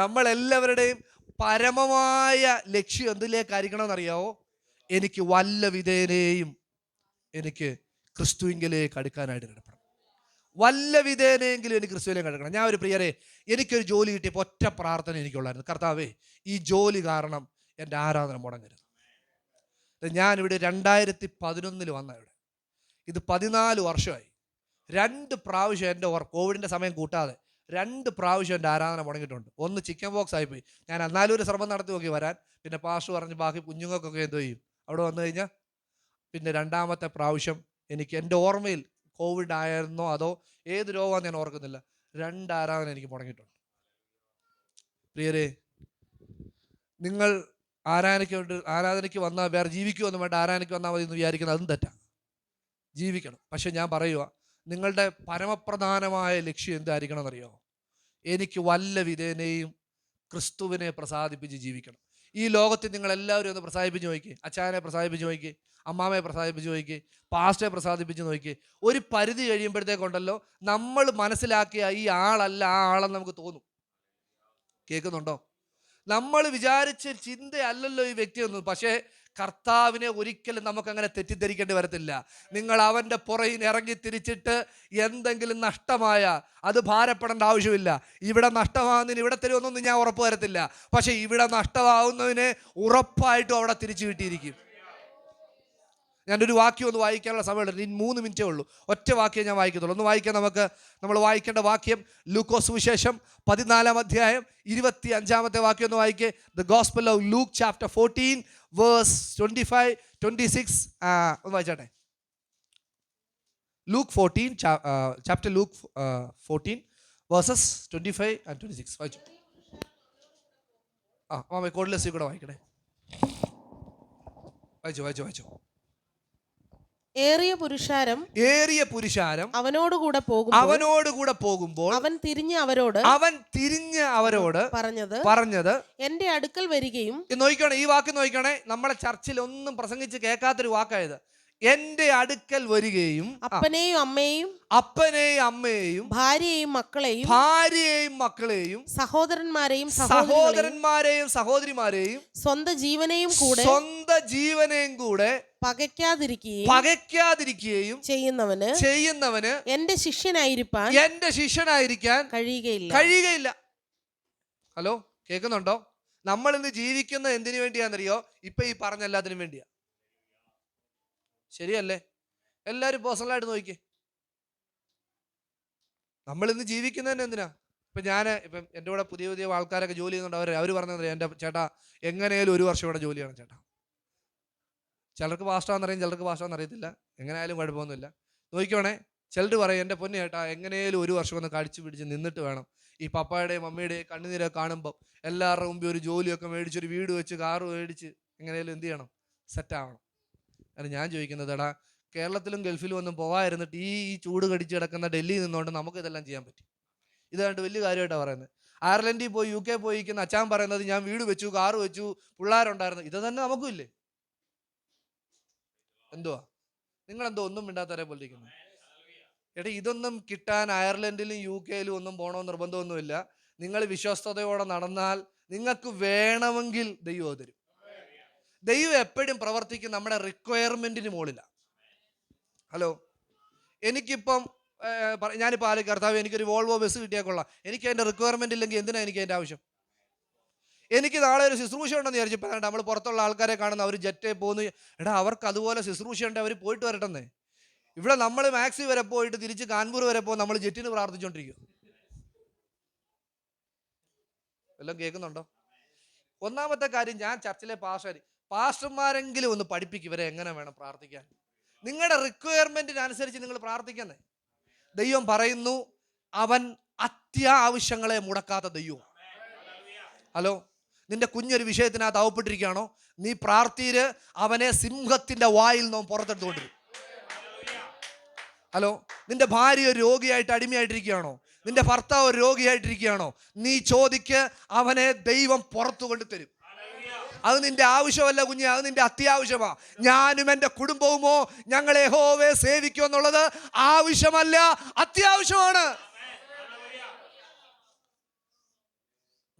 നമ്മളെല്ലാവരുടെയും പരമമായ ലക്ഷ്യം എന്തിലേക്കായിരിക്കണമെന്നറിയാവോ? എനിക്ക് വല്ല വിധേനയും എനിക്ക് ക്രിസ്തുവിങ്കിലേക്ക് അടുക്കാനായിട്ട് കിടക്കണം. വല്ല വിധേനയെങ്കിലും എനിക്ക് ക്രിസ്തുവിലേക്ക് അടുക്കണം. ഞാൻ ഒരു പ്രിയരെ, എനിക്കൊരു ജോലി കിട്ടിയപ്പോൾ ഒറ്റ പ്രാർത്ഥന എനിക്കുള്ളായിരുന്നു. കർത്താവേ, ഈ ജോലി കാരണം എൻ്റെ ആരാധന മുടങ്ങരുത്. ഞാനിവിടെ 2011 വന്ന ഇവിടെ, ഇത് 14 വർഷമായി. 2 പ്രാവശ്യം എൻ്റെ കോവിഡിൻ്റെ സമയം കൂട്ടാതെ 2 പ്രാവശ്യം എൻ്റെ ആരാധന മുടങ്ങിയിട്ടുണ്ട്. ഒന്ന് ചിക്കൻ ബോക്സ് ആയിപ്പോയി. ഞാൻ എന്നാലും ഒരു ശ്രമം നടത്തി നോക്കി വരാൻ. പിന്നെ പാസ്റ്റർ പറഞ്ഞ് ബാക്കി കുഞ്ഞുങ്ങൾക്കൊക്കെ എന്തോ ചെയ്യും അവിടെ വന്നു കഴിഞ്ഞാൽ. പിന്നെ 2ാമത്തെ പ്രാവശ്യം എനിക്ക് എൻ്റെ ഓർമ്മയിൽ കോവിഡ് ആയിരുന്നോ അതോ ഏത് രോഗമാണെന്ന് ഞാൻ ഓർക്കുന്നില്ല, 2 ആരാധന എനിക്ക് മുടങ്ങിയിട്ടുണ്ട്. പ്രിയരെ, നിങ്ങൾ ആരാധനയ്ക്ക് വന്നാൽ വേറെ ജീവിക്കുമെന്ന് വേണ്ട, ആരാധനയ്ക്ക് വന്നാൽ മതി എന്ന് വിചാരിക്കുന്നത് അതും തെറ്റാണ്. ജീവിക്കണം. പക്ഷെ ഞാൻ പറയുക, നിങ്ങളുടെ പരമപ്രധാനമായ ലക്ഷ്യം എന്തായിരിക്കണം എന്നറിയോ? എനിക്ക് വല്ല വിധേനയും ക്രിസ്തുവിനെ പ്രസാദിപ്പിച്ച് ജീവിക്കണം. ഈ ലോകത്തിൽ നിങ്ങളെല്ലാവരും ഒന്ന് പ്രസാദിപ്പിച്ച് നോക്കിക്കേ. അച്ചായനെ പ്രസാദിപ്പിച്ച് നോക്കിക്കേ, അമ്മാമയെ പ്രസാദിപ്പിച്ച് നോക്കിക്കേ, പാസ്റ്ററെ പ്രസാദിപ്പിച്ച് നോക്കിക്കേ. ഒരു പരിധി കഴിയുമ്പോഴത്തേക്കുണ്ടല്ലോ നമ്മൾ മനസ്സിലാക്കിയ ഈ ആളല്ല ആ ആളെന്ന് നമുക്ക് തോന്നും. കേൾക്കുന്നുണ്ടോ? നമ്മൾ വിചാരിച്ച ചിന്തയല്ലല്ലോ ഈ വ്യക്തിയൊന്നും. പക്ഷേ കർത്താവിനെ ഒരിക്കലും നമുക്കങ്ങനെ തെറ്റിദ്ധരിക്കേണ്ടി വരത്തില്ല. നിങ്ങൾ അവൻ്റെ പുറകിൽ ഇറങ്ങി തിരിച്ചിട്ട് എന്തെങ്കിലും നഷ്ടമായ അത് ഭാരപ്പെടേണ്ട ആവശ്യമില്ല. ഇവിടെ നഷ്ടമാകുന്നതിന് ഇവിടെ തരുമെന്നൊന്നും ഞാൻ ഉറപ്പ് തരത്തില്ല. പക്ഷേ ഇവിടെ നഷ്ടമാകുന്നതിന് ഉറപ്പായിട്ടും അവിടെ തിരിച്ചു കിട്ടിയിരിക്കും. ഞാനൊരു വാക്യം ഒന്ന് വായിക്കാനുള്ള സമയമുള്ളൂ. 3 മിനിറ്റേ ഉള്ളൂ. ഒറ്റ വാക്യം ഞാൻ വായിക്കത്തുള്ളൂ. ഒന്ന് വായിക്കാം നമുക്ക്. നമ്മൾ വായിക്കേണ്ട വാക്യം ലൂക്കോസ് സുവിശേഷം 14-ാം അധ്യായം 25-ാമത്തെ വാക്യം ഒന്ന് വായിക്കേ. The gospel of Luke chapter 14 verse 25, 26 ഒന്ന് വായിച്ചാട്ടെ. Luke 14 chapter Luke 14 verses 25 and 26 വായിച്ചു. കോഡ്ലെസ്സിൽ കൂടെ വായിക്കണേ. വായിച്ചു. ഏറിയ പുരുഷാരം അവനോടുകൂടെ പോകുമ്പോൾ അവൻ തിരിഞ്ഞ് അവരോട് പറഞ്ഞത് എന്റെ അടുക്കൽ വരികയും. നോക്കിക്കോണേ, ഈ വാക്ക് നോക്കിക്കോണേ. നമ്മുടെ ചർച്ചിൽ ഒന്നും പ്രസംഗിച്ച് കേൾക്കാത്തൊരു വാക്കായത്. എന്റെ അടുക്കൽ വരികയും അപ്പനെയും അമ്മയെയും ഭാര്യയെയും മക്കളെയും സഹോദരന്മാരെയും സഹോദരിമാരെയും സ്വന്തം ജീവനെയും കൂടെ പകയ്ക്കാതിരിക്കുകയും ചെയ്യുന്നവന് എന്റെ ശിഷ്യനായിരിക്കാൻ കഴിയുകയില്ല. ഹലോ, കേൾക്കുന്നുണ്ടോ? നമ്മൾ ഇന്ന് ജീവിക്കുന്ന എന്തിനു വേണ്ടിയാണെന്നറിയോ? ഇപ്പൊ ഈ പറഞ്ഞ എല്ലാത്തിനും വേണ്ടിയാ. ശരിയല്ലേ? എല്ലാവരും പേഴ്സണലായിട്ട് നോക്കിക്കേ. നമ്മൾ ഇന്ന് ജീവിക്കുന്നതന്നെ എന്തിനാ? ഇപ്പം എൻ്റെ കൂടെ പുതിയ ആൾക്കാരൊക്കെ ജോലി ചെയ്യുന്നുണ്ട്. അവർ പറഞ്ഞത്, എൻ്റെ ചേട്ടാ എങ്ങനെയാലും 1 വർഷം ഇവിടെ ജോലിയാണ് ചേട്ടാ. ചിലർക്ക് പാസ്റ്റാണെന്നറിയാം, ചിലർക്ക് പാസ്റ്റാണെന്നറിയത്തില്ല. എങ്ങനെയായാലും കുഴപ്പമൊന്നുമില്ല. നോക്കിക്കോണേ, ചിലർ പറയും എൻ്റെ പൊന്നു ചേട്ടാ എങ്ങനെയാലും 1 വർഷം ഒന്ന് കടിച്ചു പിടിച്ച് നിന്നിട്ട് വേണം ഈ പപ്പായുടെയും മമ്മിയുടെയും കണ്ണുനീരൊക്കെ കാണുമ്പം എല്ലാവരുടെ മുമ്പിൽ ഒരു ജോലിയൊക്കെ മേടിച്ചൊരു വീട് വെച്ച് കാറ് മേടിച്ച് എങ്ങനെയാലും എന്ത് ചെയ്യണം, സെറ്റാവണം. കാരണം ഞാൻ ചോദിക്കുന്നത്, എടാ കേരളത്തിലും ഗൾഫിലും ഒന്നും പോകാതിരുന്നിട്ട് ഈ ചൂട് കടിച്ച് കിടക്കുന്ന ഡൽഹിയിൽ നിന്നുകൊണ്ട് നമുക്ക് ഇതെല്ലാം ചെയ്യാൻ പറ്റും. ഇത് കണ്ട് വലിയ കാര്യമായിട്ടാണ് പറയുന്നത്. അയർലൻഡിൽ പോയി UK പോയിരിക്കുന്ന അച്ഛൻ പറയുന്നത് ഞാൻ വീട് വെച്ചു, കാറ് വെച്ചു, പിള്ളേരുണ്ടായിരുന്നു. ഇത് തന്നെ നമുക്കും ഇല്ലേ? എന്തുവാ നിങ്ങളെന്തോ ഒന്നും മിണ്ടാത്തവരെ പോലെ ഇരിക്കുന്നത്? എടാ, ഇതൊന്നും കിട്ടാൻ അയർലൻഡിലും UK-ലും ഒന്നും പോകണമെന്ന് നിർബന്ധമൊന്നുമില്ല. നിങ്ങൾ വിശ്വസ്തയോടെ നടന്നാൽ നിങ്ങൾക്ക് വേണമെങ്കിൽ ദൈവം തരും. ദൈവം എപ്പോഴും പ്രവർത്തിക്കും നമ്മുടെ റിക്വയർമെന്റിന് മുകളിലാണ്. ഹലോ, ഞാനിപ്പോൾ ആലോചിക്കും, കർത്താവ് എനിക്കൊരു വോൾവോ ബസ് കിട്ടിയാൽ കൊള്ളാം. എനിക്ക് അതിൻ്റെ റിക്വയർമെന്റ് ഇല്ലെങ്കിൽ എന്തിനാ എനിക്ക് അതിൻ്റെ ആവശ്യം? എനിക്ക് നാളെ ഒരു ശുശ്രൂഷ ഉണ്ടെന്ന് വിചാരിച്ചപ്പോൾ നമ്മൾ പുറത്തുള്ള ആൾക്കാരെ കാണുന്ന അവർ ജെറ്റേ പോകുന്നു. എടാ, അവർക്ക് അതുപോലെ ശുശ്രൂഷ ഉണ്ട്, അവർ പോയിട്ട് വരട്ടെന്നേ. ഇവിടെ നമ്മൾ മാക്സി വരെ പോയിട്ട് തിരിച്ച് കാൺപൂർ വരെ പോകും, നമ്മൾ ജെറ്റിന് പ്രാർത്ഥിച്ചുകൊണ്ടിരിക്കും. എല്ലാം കേൾക്കുന്നുണ്ടോ? ഒന്നാമത്തെ കാര്യം, ഞാൻ ചർച്ചിലെ പാസ്റ്റർമാരെങ്കിലും ഒന്ന് പഠിപ്പിക്കും ഇവരെ എങ്ങനെ വേണം പ്രാർത്ഥിക്കാൻ. നിങ്ങളുടെ റിക്വയർമെന്റിനനുസരിച്ച് നിങ്ങൾ പ്രാർത്ഥിക്കുന്നേ. ദൈവം പറയുന്നു, അവൻ അത്യാവശ്യങ്ങളെ മുടക്കാത്ത ദൈവം. ഹലോ, നിന്റെ കുഞ്ഞൊരു വിഷയത്തിനകത്ത് അവപ്പെട്ടിരിക്കുകയാണോ? നീ പ്രാർത്ഥിര്, അവനെ സിംഹത്തിന്റെ വായിൽ നിന്നും പുറത്തെടുത്തുകൊണ്ടിരും. ഹലോ, നിന്റെ ഭാര്യ ഒരു രോഗിയായിട്ട് അടിമയായിട്ടിരിക്കുകയാണോ? നിന്റെ ഭർത്താവ് ഒരു രോഗിയായിട്ടിരിക്കുകയാണോ? നീ ചോദിക്ക്, അവനെ ദൈവം പുറത്തു കൊണ്ടുതരും. അത് നിന്റെ ആവശ്യമല്ല കുഞ്ഞ്, അത് നിന്റെ അത്യാവശ്യമാ. ഞാനും എൻ്റെ കുടുംബവുമോ ഞങ്ങൾ യഹോവയെ സേവിക്കും എന്നുള്ളത് ആവശ്യമല്ല, അത്യാവശ്യമാണ്.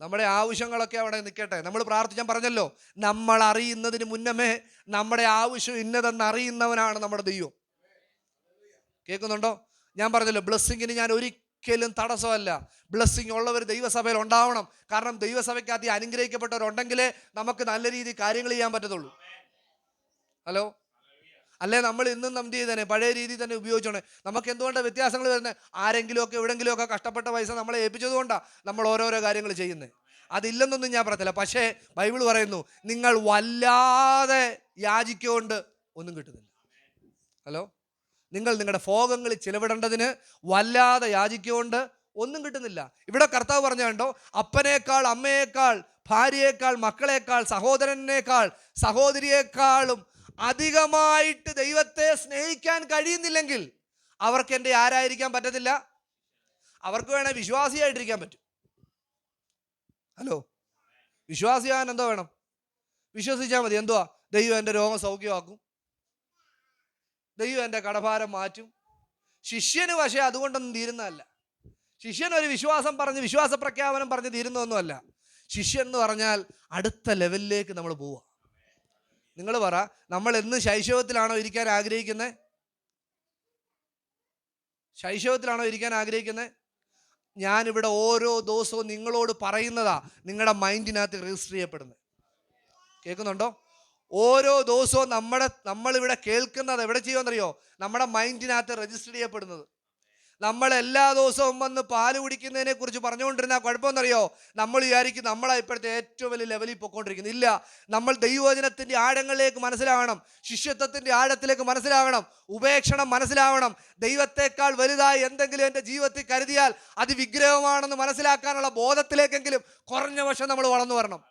നമ്മുടെ ആവശ്യങ്ങളൊക്കെ അവിടെ നിൽക്കട്ടെ. നമ്മൾ പ്രാർത്ഥിക്കാൻ പറഞ്ഞല്ലോ, നമ്മൾ അറിയുന്നതിന് മുന്നമേ നമ്മുടെ ആവശ്യം ഇന്നതെന്ന് അറിയുന്നവനാണ് നമ്മുടെ ദൈവം. കേൾക്കുന്നുണ്ടോ? ഞാൻ പറഞ്ഞല്ലോ, ബ്ലെസ്സിങ്ങിന് ഞാൻ ഒരിക്കലും തടസ്സമല്ല. ബ്ലെസ്സിങ് ഉള്ളവർ ദൈവസഭയിൽ ഉണ്ടാവണം. കാരണം ദൈവസഭയ്ക്കകത്ത് അനുഗ്രഹിക്കപ്പെട്ടവരുണ്ടെങ്കിലേ നമുക്ക് നല്ല രീതിയിൽ കാര്യങ്ങൾ ചെയ്യാൻ പറ്റത്തുള്ളൂ. ഹലോ, അല്ലേ നമ്മൾ ഇന്നും എന്ത് ചെയ്തേനെ? പഴയ രീതി തന്നെ ഉപയോഗിച്ചോണേ. നമുക്ക് എന്തുകൊണ്ടാണ് വ്യത്യാസങ്ങൾ വരുന്നത്? ആരെങ്കിലുമൊക്കെ എവിടെങ്കിലുമൊക്കെ കഷ്ടപ്പെട്ട പൈസ നമ്മളെ ഏൽപ്പിച്ചതുകൊണ്ടാണ് നമ്മൾ ഓരോരോ കാര്യങ്ങൾ ചെയ്യുന്നത്. അതില്ലെന്നൊന്നും ഞാൻ പറയത്തില്ല. പക്ഷേ ബൈബിൾ പറയുന്നു, നിങ്ങൾ വല്ലാതെ യാചിക്കൊണ്ട് ഒന്നും കിട്ടുന്നില്ല. ഹലോ, നിങ്ങൾ നിങ്ങളുടെ ഭോഗങ്ങളിൽ ചിലവിടേണ്ടതിന് വല്ലാതെ യാചിക്കൊണ്ട് ഒന്നും കിട്ടുന്നില്ല. ഇവിടെ കർത്താവ് പറഞ്ഞ കണ്ടോ, അപ്പനേക്കാൾ അമ്മയേക്കാൾ ഭാര്യയേക്കാൾ മക്കളേക്കാൾ സഹോദരനേക്കാൾ സഹോദരിയേക്കാളും അധികമായിട്ട് ദൈവത്തെ സ്നേഹിക്കാൻ കഴിയുന്നില്ലെങ്കിൽ അവർക്ക് എൻ്റെ ആരായിരിക്കാൻ പറ്റത്തില്ല? അവർക്ക് വേണേൽ വിശ്വാസിയായിട്ടിരിക്കാൻ പറ്റും. ഹലോ, വിശ്വാസിയാകാൻ എന്തോ വേണം? വിശ്വസിച്ചാൽ മതി. എന്തുവാ? ദൈവം എൻ്റെ രോഗം സൗഖ്യമാക്കും, ദൈവം എൻ്റെ കടഭാരം മാറ്റും. ശിഷ്യന് പക്ഷേ അതുകൊണ്ടൊന്നും തീരുന്നതല്ല. ശിഷ്യൻ ഒരു വിശ്വാസം പറഞ്ഞ് വിശ്വാസ പ്രഖ്യാപനം പറഞ്ഞ് തീരുന്നൊന്നുമല്ല. ശിഷ്യൻ എന്ന് പറഞ്ഞാൽ അടുത്ത ലെവലിലേക്ക് നമ്മൾ പോവുക. നിങ്ങൾ പറ, നമ്മൾ എന്ന് ശൈശവത്തിലാണോ ഇരിക്കാൻ ആഗ്രഹിക്കുന്നത്? ശൈശവത്തിലാണോ ഇരിക്കാൻ ആഗ്രഹിക്കുന്നത്? ഞാനിവിടെ ഓരോ ദിവസവും നിങ്ങളോട് പറയുന്നതാ നിങ്ങളുടെ മൈൻഡിനകത്ത് രജിസ്റ്റർ ചെയ്യപ്പെടുന്നത്. കേൾക്കുന്നുണ്ടോ? ഓരോ ദിവസവും നമ്മളിവിടെ കേൾക്കുന്നത് എവിടെ ചെയ്യുമെന്നറിയോ? നമ്മുടെ മൈൻഡിനകത്ത് രജിസ്റ്റർ ചെയ്യപ്പെടുന്നത്. നമ്മൾ എല്ലാ ദിവസവും വന്ന് പാല് കുടിക്കുന്നതിനെ കുറിച്ച് പറഞ്ഞുകൊണ്ടിരുന്ന കുഴപ്പമെന്നറിയോ? നമ്മൾ വിചാരിക്കും നമ്മളാ ഇപ്പോഴത്തെ ഏറ്റവും വലിയ ലെവലിൽ പൊയ്ക്കൊണ്ടിരിക്കുന്നത്. ഇല്ല, നമ്മൾ ദൈവവചനത്തിൻ്റെ ആഴങ്ങളിലേക്ക് മനസ്സിലാവണം, ശിഷ്യത്വത്തിൻ്റെ ആഴത്തിലേക്ക് മനസ്സിലാവണം, ഉപേക്ഷണം മനസ്സിലാവണം. ദൈവത്തെക്കാൾ വലുതായി എന്തെങ്കിലും എൻ്റെ ജീവിതത്തിൽ കരുതിയാൽ അത് വിഗ്രഹമാണെന്ന് മനസ്സിലാക്കാനുള്ള ബോധത്തിലേക്കെങ്കിലും കുറഞ്ഞ പക്ഷം നമ്മൾ വളർന്നു വരണം.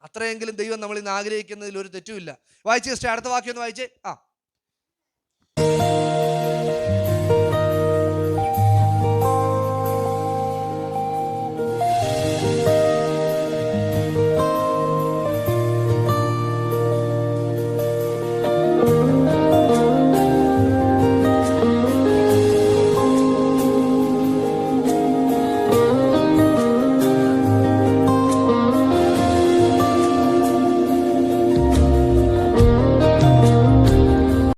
അത്രയെങ്കിലും ദൈവം നമ്മൾ ഇന്ന് ആഗ്രഹിക്കുന്നതിൽ ഒരു തെറ്റുമില്ല. വായിച്ച് അടുത്ത വാക്യം ഒന്ന് വായിച്ചേ.